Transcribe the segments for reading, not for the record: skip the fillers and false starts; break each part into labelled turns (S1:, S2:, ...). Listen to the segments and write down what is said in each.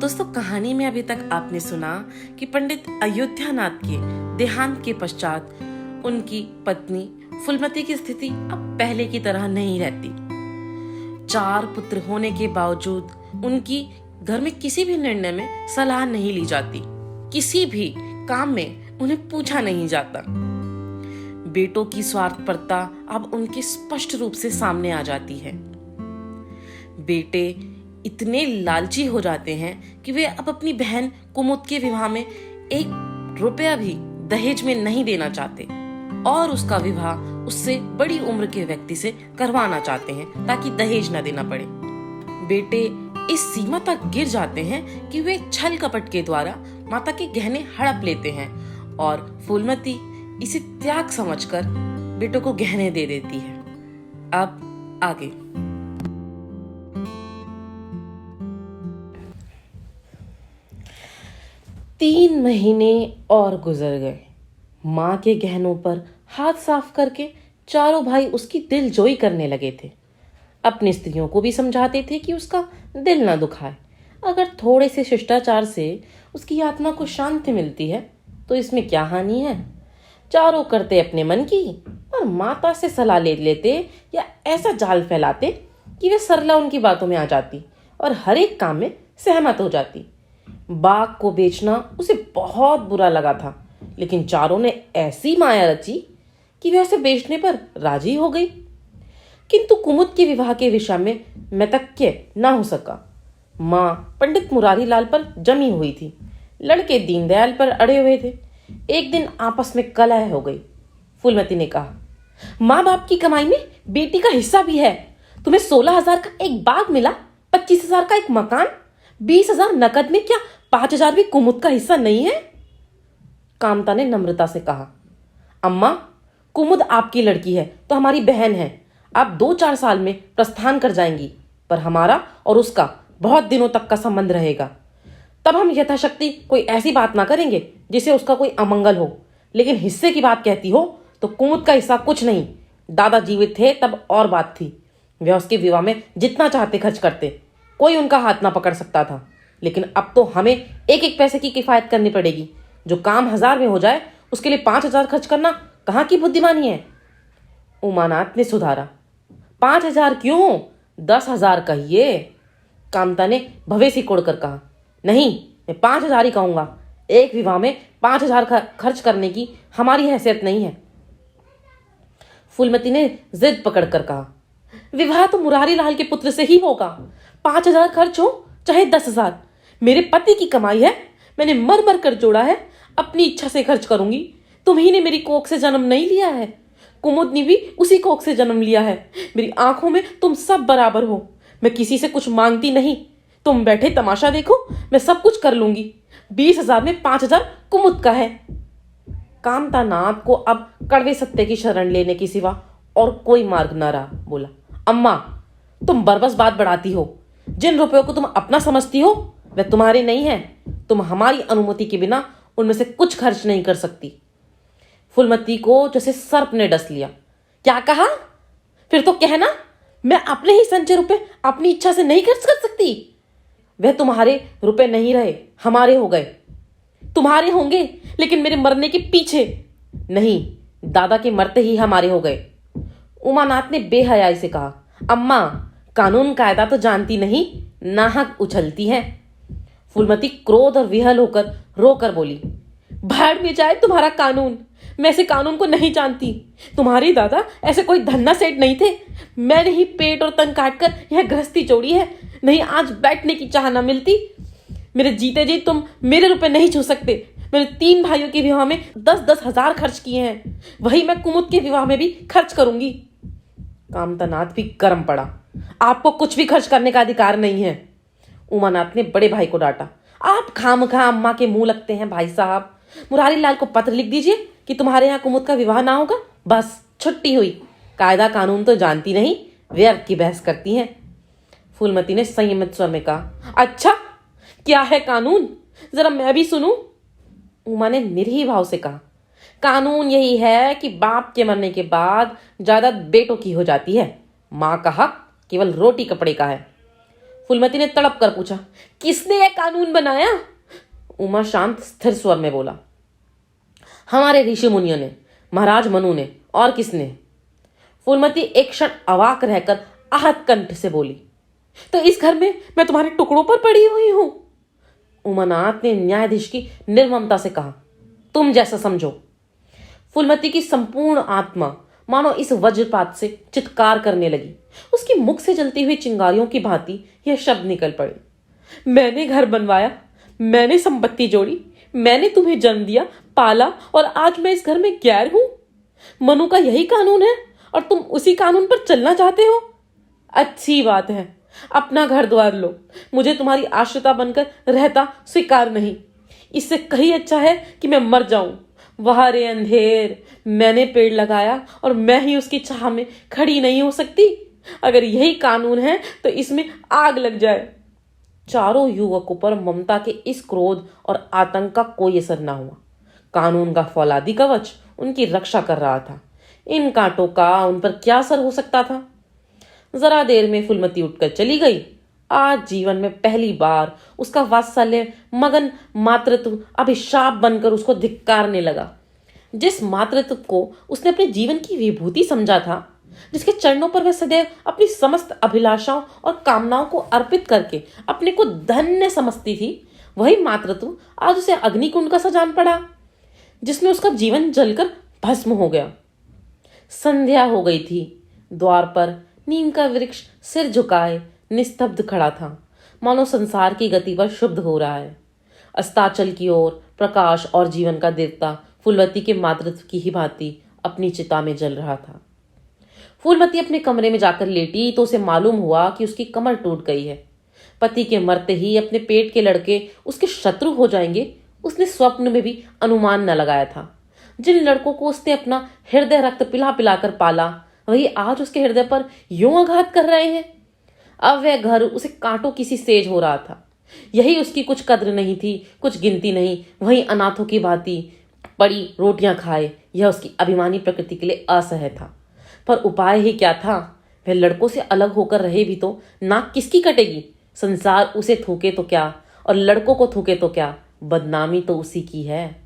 S1: दोस्तों, कहानी में अभी तक आपने सुना कि पंडित अयोध्यानाथ के देहांत के पश्चात उनकी पत्नी फूलमती की स्थिति अब पहले की तरह नहीं रहती। 4 पुत्र होने के बावजूद उनकी घर में किसी भी निर्णय में सलाह नहीं ली जाती, किसी भी काम में उन्हें पूछा नहीं जाता। बेटों की स्वार्थपरता अब उनके स्पष्ट रूप से सामने आ जाती है। बेटे इतने लालची हो जाते हैं कि वे अब अपनी बहन कुमुद के विवाह में 1 रुपया भी दहेज में नहीं देना चाहते और उसका विवाह उससे बड़ी उम्र के व्यक्ति से करवाना चाहते हैं ताकि दहेज न देना पड़े। बेटे इस सीमा तक गिर जाते हैं कि वे छल कपट के द्वारा माता के गहने हड़प लेते हैं और फूलमती इसे त्याग समझकर बेटों को गहने दे देती है। अब आगे। तीन महीने और गुजर गए। माँ के गहनों पर हाथ साफ करके चारों भाई उसकी दिलजोई करने लगे थे। अपनी स्त्रियों को भी समझाते थे कि उसका दिल न दुखाए। अगर थोड़े से शिष्टाचार से उसकी आत्मा को शांति मिलती है तो इसमें क्या हानि है। चारों करते अपने मन की और माता से सलाह ले लेते या ऐसा जाल फैलाते कि वे सरला उनकी बातों में आ जाती और हर एक काम में सहमत हो जाती। बाग को बेचना उसे बहुत बुरा लगा था, लेकिन चारों ने ऐसी माया रची कि वह उसे बेचने पर राजी हो गई। किंतु कुमुद के विवाह के विषय में मैतक्य न हो सका। माँ पंडित मुरारी लाल पर जमी हुई थी, लड़के दीनदयाल पर अड़े हुए थे। एक दिन आपस में कलह हो गई। फूलमती ने कहा, माँ बाप की कमाई में बेटी का हिस्सा भी है। तुम्हें 16,000 का एक बाग मिला, 25,000 का एक मकान, 20,000 नकद में, क्या 5,000 भी कुमुद का हिस्सा नहीं है? कामता ने नम्रता से कहा, अम्मा कुमुद आपकी लड़की है तो हमारी बहन है। आप 2-4 साल में प्रस्थान कर जाएंगी, पर हमारा और उसका बहुत दिनों तक का संबंध रहेगा। तब हम यथाशक्ति कोई ऐसी बात ना करेंगे जिसे उसका कोई अमंगल हो। लेकिन हिस्से की बात कहती हो तो कुमुद का हिस्सा कुछ नहीं। दादा जीवित थे तब और बात थी, वे उसके विवाह में जितना चाहते खर्च करते, कोई उनका हाथ ना पकड़ सकता था। लेकिन अब तो हमें 1-1 पैसे की किफायत करनी पड़ेगी। जो काम 1000 में हो जाए उसके लिए 5,000 खर्च करना कहाँ की बुद्धिमानी है। उमानाथ ने सुधारा, 5,000 क्यों, 10,000 कहिए। कामता ने भवे सिकोड़ कर कहा, नहीं, मैं 5,000 ही कहूंगा। एक विवाह में 5,000 खर्च करने की हमारी हैसियत नहीं है। फूलमती ने जिद पकड़कर कहा, विवाह तो मुरारी लाल के पुत्र से ही होगा। 5,000 खर्च हो चाहे 10,000, मेरे पति की कमाई है, मैंने मर मर कर जोड़ा है, अपनी इच्छा से खर्च करूंगी। तुम्ही ने मेरी कोख से जन्म नहीं लिया है, कुमुद ने भी उसी कोख से जन्म लिया है। मेरी आंखों में तुम सब बराबर हो। मैं किसी से कुछ मांगती नहीं। तुम बैठे तमाशा देखो, मैं सब कुछ कर लूंगी। 20,000 में 5,000 कुमुद का है। कामता नाथ को अब कड़वे सत्य की शरण लेने के सिवा और कोई मार्ग न रहा। बोला, अम्मा तुम बरबस बात बढ़ाती हो। जिन रुपयों को तुम अपना समझती हो वे तुम्हारे नहीं हैं। तुम हमारी अनुमति के बिना उनमें से कुछ खर्च नहीं कर सकती। फूलमती को जैसे सर्प ने डस लिया। क्या कहा? फिर तो कहना मैं अपने ही संचय रुपए अपनी इच्छा से नहीं खर्च कर सकती। वह तुम्हारे रुपए नहीं रहे, हमारे हो गए। तुम्हारे होंगे लेकिन मेरे मरने के पीछे नहीं, दादा के मरते ही हमारे हो गए। उमानाथ ने बेहयाई से कहा, अम्मा कानून कायदा तो जानती नहीं, नाहक उछलती है। फूलमती क्रोध और विहल होकर रोकर बोली, भाड़ में जाए तुम्हारा कानून, मैं ऐसे कानून को नहीं जानती। तुम्हारे दादा ऐसे कोई धन्ना सेठ नहीं थे। मैंने ही पेट और तन काट कर यह गृहस्थी जोड़ी है, नहीं आज बैठने की चाह न मिलती। मेरे जीते जी तुम मेरे रुपए नहीं छू सकते। मेरे 3 भाइयों के विवाह में 10-10 हजार खर्च किए हैं, वही मैं कुमुद के विवाह में भी खर्च करूंगी। कामतानाथ भी गर्म पड़ा, आपको कुछ भी खर्च करने का अधिकार नहीं है। उमानाथ ने बड़े भाई को डांटा, आप खामखा अम्मा के मुंह लगते हैं। भाई साहब मुरारी लाल को पत्र लिख दीजिए कि तुम्हारे यहाँ कुमुद का विवाह ना होगा, बस छुट्टी हुई। कायदा कानून तो जानती नहीं, व्यर्थ की बहस करती हैं। फूलमती ने संयमित स्वर में कहा, अच्छा क्या है कानून, जरा मैं भी सुनूं। उमा ने निरीह भाव से कहा, कानून यही है कि बाप के मरने के बाद जायदाद बेटों की हो जाती है, माँ का हक केवल रोटी कपड़े का है। फूलमती ने तड़प कर पूछा, किसने यह कानून बनाया? उमा शांत स्थिर स्वर में बोला, हमारे ऋषि मुनियों ने, महाराज मनु ने, और किसने? फूलमती एक क्षण अवाक रहकर आहत कंठ से बोली, तो इस घर में मैं तुम्हारे टुकड़ों पर पड़ी हुई हूं। उमानाथ ने न्यायाधीश की निर्ममता से कहा, तुम जैसा समझो। फूलमती की संपूर्ण आत्मा मानो इस वज्रपात से चित्कार करने लगी। उसकी मुख से जलती हुई चिंगारियों की भांति यह शब्द निकल पड़े, मैंने घर बनवाया, मैंने संपत्ति जोड़ी, मैंने तुम्हें जन्म दिया, पाला, और आज मैं इस घर में गैर हूं। मनु का यही कानून है और तुम उसी कानून पर चलना चाहते हो। अच्छी बात है, अपना घर द्वार लो, मुझे तुम्हारी आश्रिता बनकर रहता स्वीकार नहीं। इससे कहीं अच्छा है कि मैं मर जाऊं। वह रे अंधेर, मैंने पेड़ लगाया और मैं ही उसकी छाह में खड़ी नहीं हो सकती। अगर यही कानून है तो इसमें आग लग जाए। चारों युवकों पर ममता के इस क्रोध और आतंक का कोई असर न हुआ। कानून का फौलादी कवच उनकी रक्षा कर रहा था। इन कांटों का उन पर क्या असर हो सकता था? जरा देर में फूलमती उठकर चली गई। आज जीवन में पहली बार उसका वात्सल्य मगन मातृत्व अभिशाप बनकर उसको धिक्कारने लगा। जिस मातृत्व को उसने अपने जीवन की विभूति समझा था, जिसके चरणों पर वह सदैव अपनी समस्त अभिलाषाओं और कामनाओं को अर्पित करके अपने को धन्य समझती थी, वही मातृत्व आज उसे अग्निकुंड का सा जान पड़ा, जिसमें उसका जीवन जलकर भस्म हो गया। संध्या हो गई थी। द्वार पर नीम का वृक्ष सिर झुकाए निस्तब्ध खड़ा था, मानो संसार की गति पर शुद्ध हो रहा है। अस्ताचल की ओर प्रकाश और जीवन का देवता फूलमती के मातृत्व की ही भांति अपनी चिता में जल रहा था। फूलमती अपने कमरे में जाकर लेटी तो उसे मालूम हुआ कि उसकी कमर टूट गई है। पति के मरते ही अपने पेट के लड़के उसके शत्रु हो जाएंगे, उसने स्वप्न में भी अनुमान न लगाया था। जिन लड़कों को उसने अपना हृदय रक्त पिला पिलाकर पाला, वही आज उसके हृदय पर यूं आघात कर रहे हैं। अब वह घर उसे कांटों की सी सेज हो रहा था। यही उसकी कुछ कद्र नहीं थी, कुछ गिनती नहीं। वही अनाथों की भांति पड़ी रोटियां खाए, यह उसकी अभिमानी प्रकृति के लिए असह्य था। पर उपाय ही क्या था? वह लड़कों से अलग होकर रहे भी तो नाक किसकी कटेगी? संसार उसे थूके तो क्या और लड़कों को थूके तो क्या, बदनामी तो उसी की है।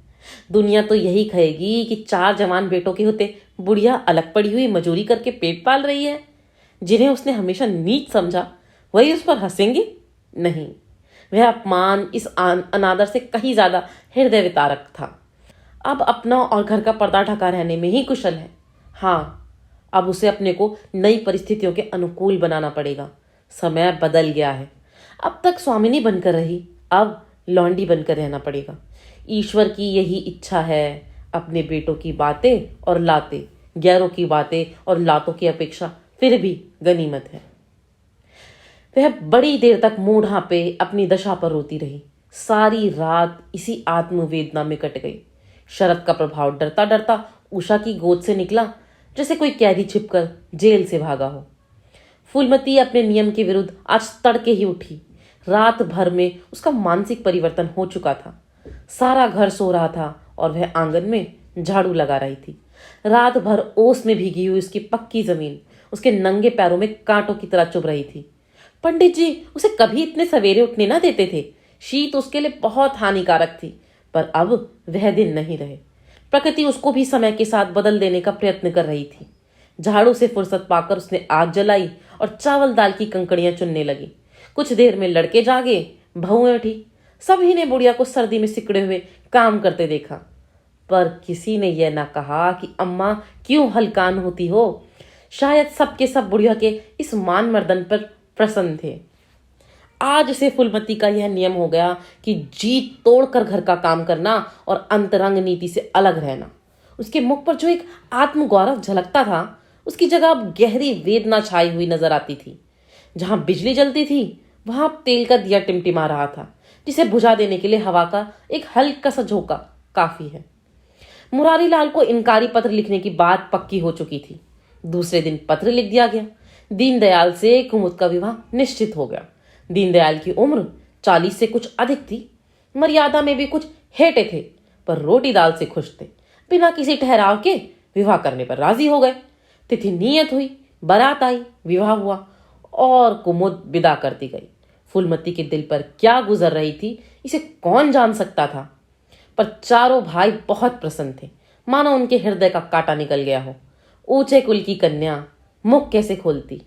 S1: दुनिया तो यही कहेगी कि 4 जवान बेटों के होते बुढ़िया अलग पड़ी हुई मजूरी करके पेट पाल रही है। जिन्हें उसने हमेशा नीच समझा, वही उस पर हंसेंगे? नहीं, वह अपमान इस अनादर से कहीं ज्यादा हृदय वितारक था। अब अपना और घर का पर्दा ढका रहने में ही कुशल है। हाँ, अब उसे अपने को नई परिस्थितियों के अनुकूल बनाना पड़ेगा। समय बदल गया है। अब तक स्वामिनी बनकर रही, अब लौंडी बनकर रहना पड़ेगा। ईश्वर की यही इच्छा है। अपने बेटों की बातें और लातें, गैरों की बातें और लातों की अपेक्षा फिर भी गनीमत है। वह बड़ी देर तक मूढ़ा पे अपनी दशा पर रोती रही। सारी रात इसी आत्मवेदना में कट गई। शरद का प्रभाव डरता डरता उषा की गोद से निकला, जैसे कोई कैदी छिपकर जेल से भागा हो। फूलमती अपने नियम के विरुद्ध आज तड़के ही उठी। रात भर में उसका मानसिक परिवर्तन हो चुका था। सारा घर सो रहा था और वह आंगन में झाड़ू लगा रही थी। रात भर ओस में भीगी हुई उसकी पक्की जमीन उसके नंगे पैरों में कांटों की तरह चुभ रही थी। पंडित जी उसे कभी इतने सवेरे उठने ना देते थे। शीत उसके लिए बहुत हानिकारक थी, पर अब वह दिन नहीं रहे। प्रकृति उसको भी समय के साथ बदल देने का प्रयत्न कर रही थी। झाड़ू से फुर्सत पाकर उसने आग जलाई और चावल दाल की कंकड़ियां चुनने लगी। कुछ देर में लड़के जागे, बहुएं उठी। सभी ने बुढ़िया को सर्दी में सिकड़े हुए काम करते देखा, पर किसी ने यह ना कहा कि अम्मा क्यों हलकान होती हो। शायद सबके सब बुढ़िया के इस मान मर्दन पर प्रसन्न थे। आज से फूलमती का यह नियम हो गया कि जीत तोड़कर घर का काम करना और अंतरंग नीति से अलग रहना। उसके मुख पर जो एक आत्मगौरव झलकता था, उसकी जगह अब गहरी वेदना छाई हुई नजर आती थी। जहां बिजली जलती थी, वहां तेल का दिया टिमटिमा रहा था, जिसे बुझा देने के लिए हवा का एक हल्का सा झोंका काफी है। मुरारी लाल को इनकारी पत्र लिखने की बात पक्की हो चुकी थी। दूसरे दिन पत्र लिख दिया गया। दीनदयाल से कुमुद का विवाह निश्चित हो गया। दीनदयाल की उम्र 40 से कुछ अधिक थी। मर्यादा में भी कुछ हेटे थे, पर रोटी दाल से खुश थे। बिना किसी ठहराव के विवाह करने पर राजी हो गए। तिथि नियत हुई, बारात आई, विवाह हुआ और कुमुद विदा कर दी गई। फूलमती के दिल पर क्या गुजर रही थी इसे कौन जान सकता था। पर चारों भाई बहुत प्रसन्न थे, मानो उनके हृदय का कांटा निकल गया हो। ऊंचे कुल की कन्या मुख कैसे खोलती।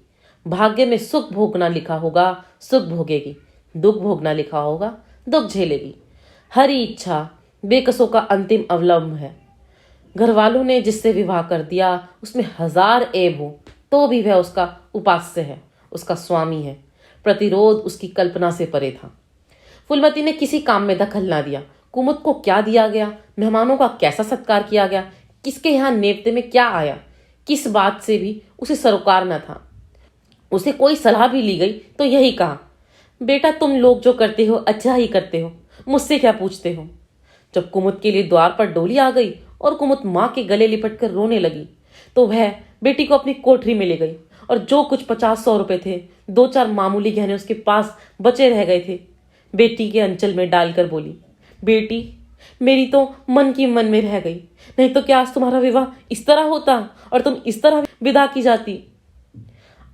S1: भाग्य में सुख भोगना लिखा होगा सुख भोगेगी, दुख भोगना लिखा होगा दुख झेलेगी। हरी इच्छा बेकसों का अंतिम अवलंब है। घर वालों ने जिससे विवाह कर दिया उसमें 1000 ऐब हो तो भी वह उसका उपास्य है, उसका स्वामी है। प्रतिरोध उसकी कल्पना से परे था। फूलमती ने किसी काम में दखल ना दिया। कुमुद को क्या दिया गया, मेहमानों का कैसा सत्कार किया गया, किसके यहाँ नेवते में क्या आया, किस बात से भी उसे सरोकार न था। उसे कोई सलाह भी ली गई तो यही कहा, बेटा तुम लोग जो करते हो अच्छा ही करते हो, मुझसे क्या पूछते हो। जब कुमुद के लिए द्वार पर डोली आ गई और कुमुद माँ के गले लिपट कर रोने लगी तो वह बेटी को अपनी कोठरी में ले गई और जो कुछ 50-100 रुपए थे, 2-4 मामूली गहने उसके पास बचे रह गए थे, बेटी के अंचल में डालकर बोली, बेटी मेरी तो मन की मन में रह गई, नहीं तो क्या आज तुम्हारा विवाह इस तरह होता और तुम इस तरह विदा की जाती।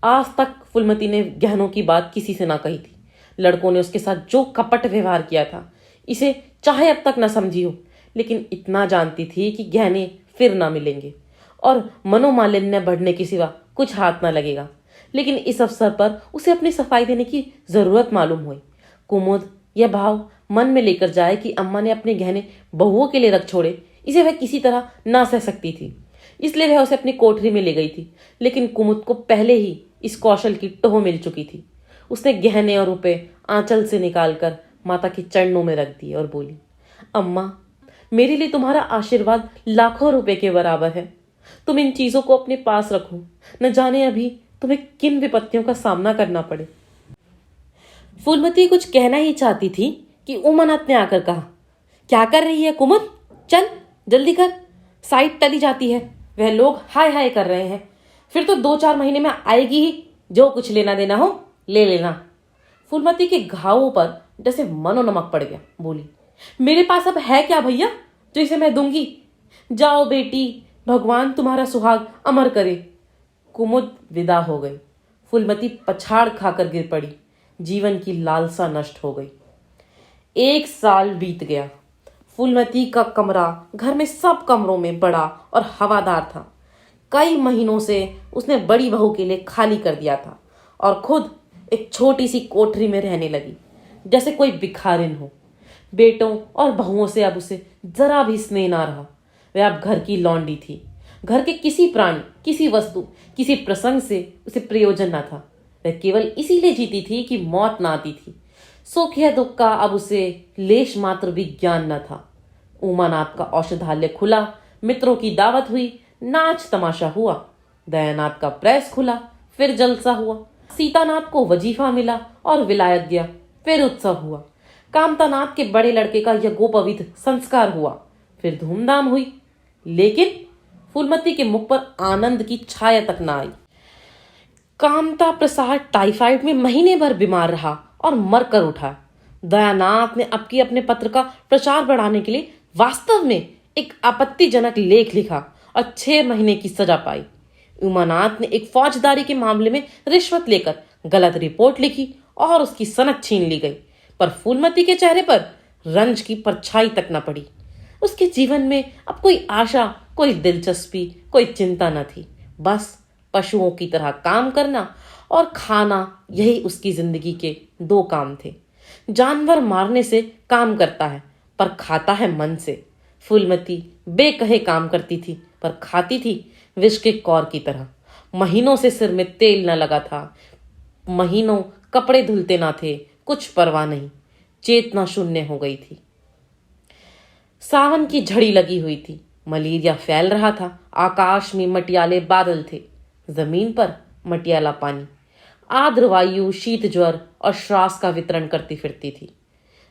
S1: आज तक फूलमती ने गहनों की बात किसी से ना कही थी। लड़कों ने उसके साथ जो कपट व्यवहार किया था इसे चाहे अब तक न समझी हो, लेकिन इतना जानती थी कि गहने फिर ना मिलेंगे और मनोमालिन्य बढ़ने के सिवा कुछ हाथ ना लगेगा। लेकिन इस अवसर पर उसे अपनी सफाई देने की जरूरत मालूम हुई। कुमुद यह भाव मन में लेकर जाए कि अम्मा ने अपने गहने बहुओं के लिए रख छोड़े, इसे वह किसी तरह ना सह सकती थी। इसलिए वह उसे अपनी कोठरी में ले गई थी। लेकिन कुमुद को पहले ही इस कौशल की टोह मिल चुकी थी। उसने गहने और रुपए आंचल से निकालकर माता के चरणों में रख दिए और बोली, अम्मा मेरे लिए तुम्हारा आशीर्वाद लाखों रुपए के बराबर है। तुम इन चीजों को अपने पास रखो, न जाने अभी तुम्हें किन विपत्तियों का सामना करना पड़े। फूलमती कुछ कहना ही चाहती थी कि उमानाथ ने आकर कहा, क्या कर रही है कुमुद, चल जल्दी कर, साइड टली जाती है, वह लोग हाय हाय कर रहे हैं, फिर तो 2-4 महीने में आएगी ही, जो कुछ लेना देना हो ले लेना। फूलमती के घावों पर जैसे मनो नमक पड़ गया। बोली, मेरे पास अब है क्या भैया जो इसे मैं दूंगी। जाओ बेटी, भगवान तुम्हारा सुहाग अमर करे। कुमुद विदा हो गई। फूलमती पछाड़ खाकर गिर पड़ी। जीवन की लालसा नष्ट हो गई। 1 साल बीत गया। फूलमती का कमरा घर में सब कमरों में बड़ा और हवादार था। कई महीनों से उसने बड़ी बहू के लिए खाली कर दिया था और खुद एक छोटी सी कोठरी में रहने लगी, जैसे कोई भिखारिन हो। बेटों और बहुओं से अब उसे जरा भी स्नेह ना रहा। वह अब घर की लौंडी थी। घर के किसी प्राणी, किसी वस्तु, किसी प्रसंग से उसे प्रयोजन न था। वह केवल इसीलिए जीती थी कि मौत ना आती थी। सुख या दुख का अब उसे लेश मात्र भी ज्ञान न था। उमानाथ का औषधालय खुला, मित्रों की दावत हुई, नाच तमाशा हुआ। दयानाथ का प्रेस खुला, फिर जलसा हुआ। सीतानाथ को वजीफा मिला और विलायत गया, फिर उत्सव हुआ। कामतानाथ के बड़े लड़के का यज्ञोपवीत संस्कार हुआ, फिर धूमधाम हुई। लेकिन फूलमती के मुख पर आनंद की छाया तक न आई। कामता प्रसाद टाइफाइड में महीने भर बीमार रहा और मर कर उठा। दयानाथ ने अब की अपने पत्र का प्रचार बढ़ाने के लिए वास्तव में एक आपत्तिजनक लेख लिखा और 6 महीने की सजा पाई। उमानाथ ने एक फौजदारी के मामले में रिश्वत लेकर गलत रिपोर्ट लिखी और उसकी सनद छीन ली गई। पर फूलमती के चेहरे पर रंज की परछाई तक न पड़ी। उसके जीवन में अब कोई आशा, कोई दिलचस्पी, कोई चिंता न थी। बस पशुओं की तरह काम करना और खाना, यही उसकी जिंदगी के 2 काम थे। जानवर मारने से काम करता है पर खाता है मन से। फूलमती बेकहे काम करती थी पर खाती थी विष के कौर की तरह। महीनों से सिर में तेल न लगा था, महीनों कपड़े धुलते ना थे, कुछ परवाह नहीं। चेतना शून्य हो गई थी। सावन की झड़ी लगी हुई थी। मलेरिया फैल रहा था। आकाश में मटियाले बादल थे, जमीन पर मटियाला पानी। आर्द्र वायु शीत ज्वर और श्वास का वितरण करती फिरती थी।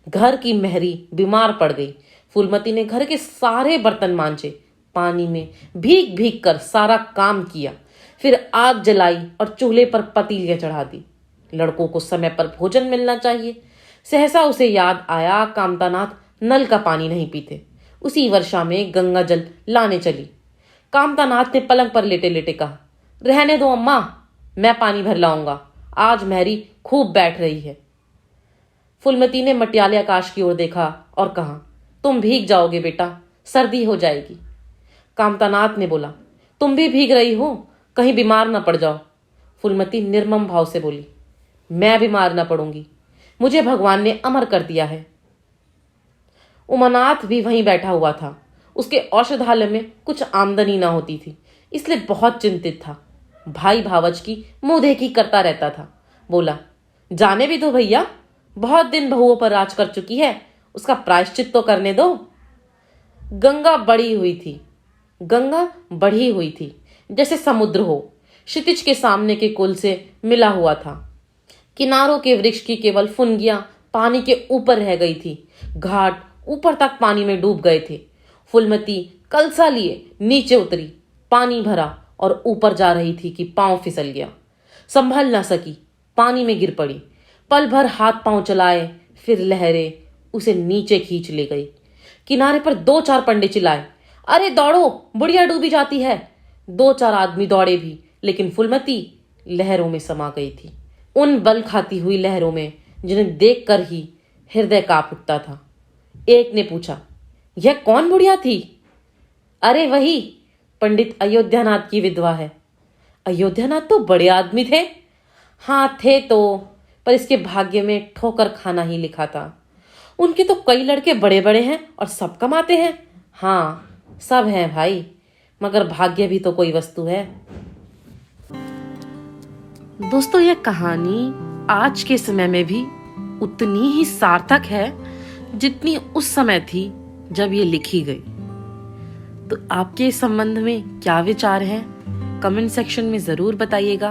S1: घर की मेहरी बीमार पड़ गई। फूलमती ने घर के सारे बर्तन मांजे, पानी में भीग भीग कर सारा काम किया, फिर आग जलाई और चूल्हे पर पतीलियां चढ़ा दी। लड़कों को समय पर भोजन मिलना चाहिए। सहसा उसे याद आया, कामतानाथ नल का पानी नहीं पीते। उसी वर्षा में गंगा जल लाने चली। कामतानाथ ने पलंग पर लेटे लेटे कहा, रहने दो अम्मा, मैं पानी भर लाऊंगा, आज मेहरी खूब बैठ रही है। फूलमती ने मटियाले आकाश की ओर देखा और कहा, तुम भीग जाओगे बेटा, सर्दी हो जाएगी। कामतानाथ ने बोला, तुम भी भीग रही हो, कहीं बीमार ना पड़ जाओ। फूलमती निर्मम भाव से बोली, मैं बीमार ना पड़ूंगी, मुझे भगवान ने अमर कर दिया है। उमानाथ भी वहीं बैठा हुआ था। उसके औषधालय में कुछ आमदनी ना होती थी, इसलिए बहुत चिंतित था। भाई भावच की मुंह देखी करता रहता था। बोला, जाने भी दो भैया, बहुत दिन बहुओं पर राज कर चुकी है, उसका प्रायश्चित तो करने दो। गंगा बढ़ी हुई थी जैसे समुद्र हो, क्षितिज के सामने के कुल से मिला हुआ था। किनारों के वृक्ष की केवल फुनगियां पानी के ऊपर रह गई थी। घाट ऊपर तक पानी में डूब गए थे। फूलमती कलसा लिए नीचे उतरी, पानी भरा और ऊपर जा रही थी कि पांव फिसल गया। संभल ना सकी, पानी में गिर पड़ी। पल भर हाथ पांव चलाए, फिर लहरें उसे नीचे खींच ले गई। किनारे पर 2-4 पंडे चिल्लाए, अरे दौड़ो, बुढ़िया डूबी जाती है। 2-4 आदमी दौड़े भी, लेकिन फूलमती लहरों में समा गई थी, उन बल खाती हुई लहरों में जिन्हें देखकर ही हृदय कांप उठता था। एक ने पूछा, यह कौन बुढ़िया थी? अरे वही, पंडित अयोध्यानाथ की विधवा है। अयोध्यानाथ तो बड़े आदमी थे। हाँ थे तो, पर इसके भाग्य में ठोकर खाना ही लिखा था। उनके तो कई लड़के बड़े बड़े हैं और सब कमाते हैं। हाँ सब हैं भाई, मगर भाग्य भी तो कोई वस्तु है। दोस्तों, यह कहानी आज के समय में भी उतनी ही सार्थक है जितनी उस समय थी जब ये लिखी गई। तो आपके इस संबंध में क्या विचार हैं, कमेंट सेक्शन में जरूर बताइएगा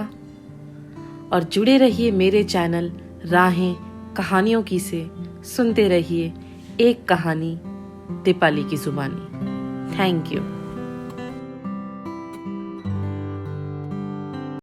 S1: और जुड़े रहिए मेरे चैनल राहें कहानियों की से। सुनते रहिए एक कहानी दीपाली की जुबानी। Thank you.